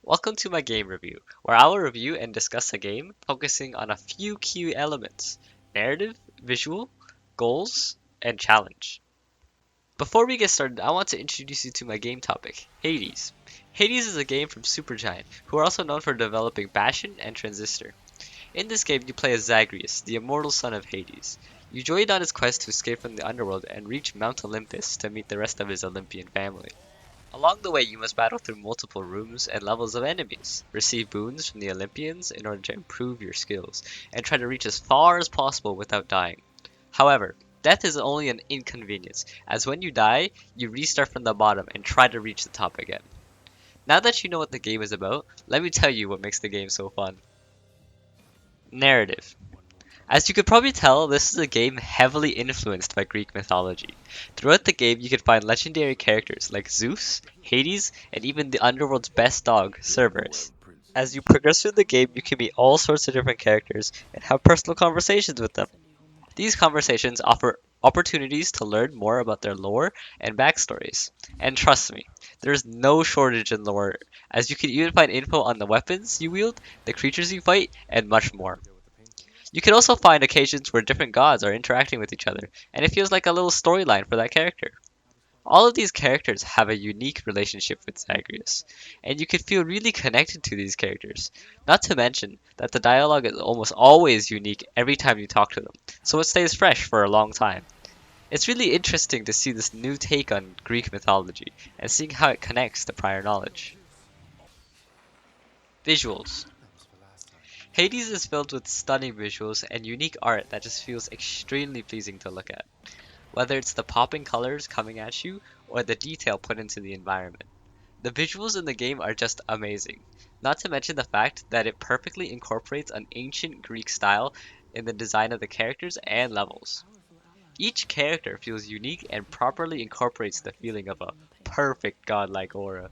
Welcome to my game review, where I will review and discuss a game focusing on a few key elements: narrative, visual, goals, and challenge. Before we get started, I want to introduce you to my game topic, Hades. Hades is a game from Supergiant, who are also known for developing Bastion and Transistor. In this game, you play as Zagreus, the immortal son of Hades. You join on his quest to escape from the underworld and reach Mount Olympus to meet the rest of his Olympian family. Along the way, you must battle through multiple rooms and levels of enemies, receive boons from the Olympians in order to improve your skills, and try to reach as far as possible without dying. However, death is only an inconvenience, as when you die, you restart from the bottom and try to reach the top again. Now that you know what the game is about, let me tell you what makes the game so fun. Narrative. As you could probably tell, this is a game heavily influenced by Greek mythology. Throughout the game, you can find legendary characters like Zeus, Hades, and even the underworld's best dog, Cerberus. As you progress through the game, you can meet all sorts of different characters and have personal conversations with them. These conversations offer opportunities to learn more about their lore and backstories. And trust me, there's no shortage in lore, as you can even find info on the weapons you wield, the creatures you fight, and much more. You can also find occasions where different gods are interacting with each other, and it feels like a little storyline for that character. All of these characters have a unique relationship with Zagreus, and you can feel really connected to these characters. Not to mention that the dialogue is almost always unique every time you talk to them, so it stays fresh for a long time. It's really interesting to see this new take on Greek mythology and seeing how it connects to prior knowledge. Visuals. Hades is filled with stunning visuals and unique art that just feels extremely pleasing to look at, whether it's the popping colors coming at you or the detail put into the environment. The visuals in the game are just amazing, not to mention the fact that it perfectly incorporates an ancient Greek style in the design of the characters and levels. Each character feels unique and properly incorporates the feeling of a perfect godlike aura.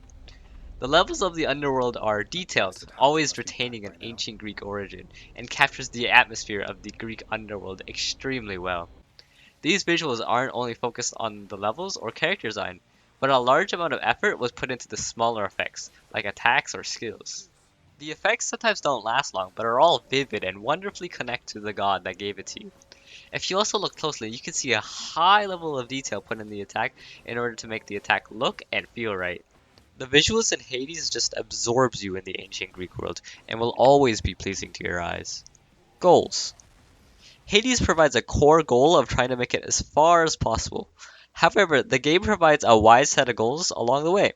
The levels of the underworld are detailed, always retaining an ancient Greek origin, and captures the atmosphere of the Greek underworld extremely well. These visuals aren't only focused on the levels or character design, but a large amount of effort was put into the smaller effects, like attacks or skills. The effects sometimes don't last long, but are all vivid and wonderfully connect to the god that gave it to you. If you also look closely, you can see a high level of detail put in the attack in order to make the attack look and feel right. The visuals in Hades just absorbs you in the ancient Greek world and will always be pleasing to your eyes. Goals. Hades provides a core goal of trying to make it as far as possible. However, the game provides a wide set of goals along the way.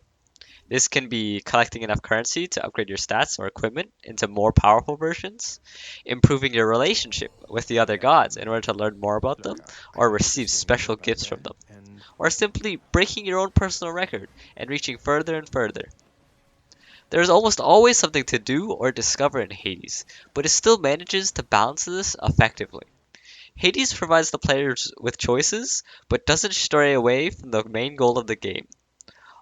This can be collecting enough currency to upgrade your stats or equipment into more powerful versions, improving your relationship with the other gods in order to learn more about them or receive special gifts from them, or simply breaking your own personal record and reaching further and further. There is almost always something to do or discover in Hades, but it still manages to balance this effectively. Hades provides the players with choices, but doesn't stray away from the main goal of the game.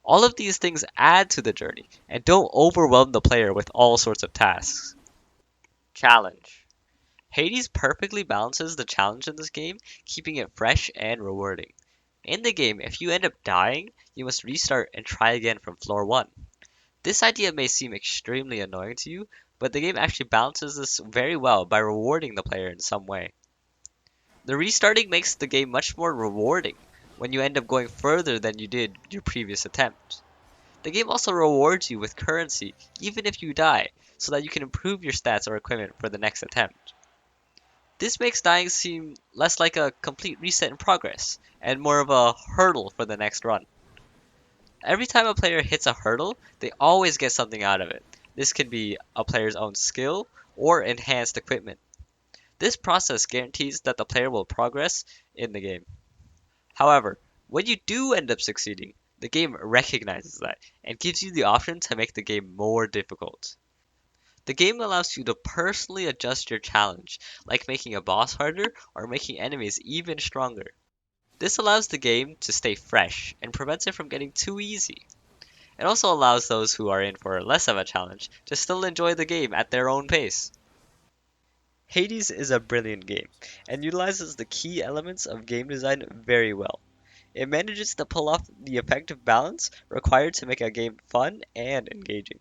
All of these things add to the journey, and don't overwhelm the player with all sorts of tasks. Challenge. Hades perfectly balances the challenge in this game, keeping it fresh and rewarding. In the game, if you end up dying, you must restart and try again from floor 1. This idea may seem extremely annoying to you, but the game actually balances this very well by rewarding the player in some way. The restarting makes the game much more rewarding when you end up going further than you did your previous attempt. The game also rewards you with currency even if you die, so that you can improve your stats or equipment for the next attempt. This makes dying seem less like a complete reset in progress, and more of a hurdle for the next run. Every time a player hits a hurdle, they always get something out of it. This can be a player's own skill or enhanced equipment. This process guarantees that the player will progress in the game. However, when you do end up succeeding, the game recognizes that and gives you the option to make the game more difficult. The game allows you to personally adjust your challenge, like making a boss harder or making enemies even stronger. This allows the game to stay fresh and prevents it from getting too easy. It also allows those who are in for less of a challenge to still enjoy the game at their own pace. Hades is a brilliant game and utilizes the key elements of game design very well. It manages to pull off the effective balance required to make a game fun and engaging.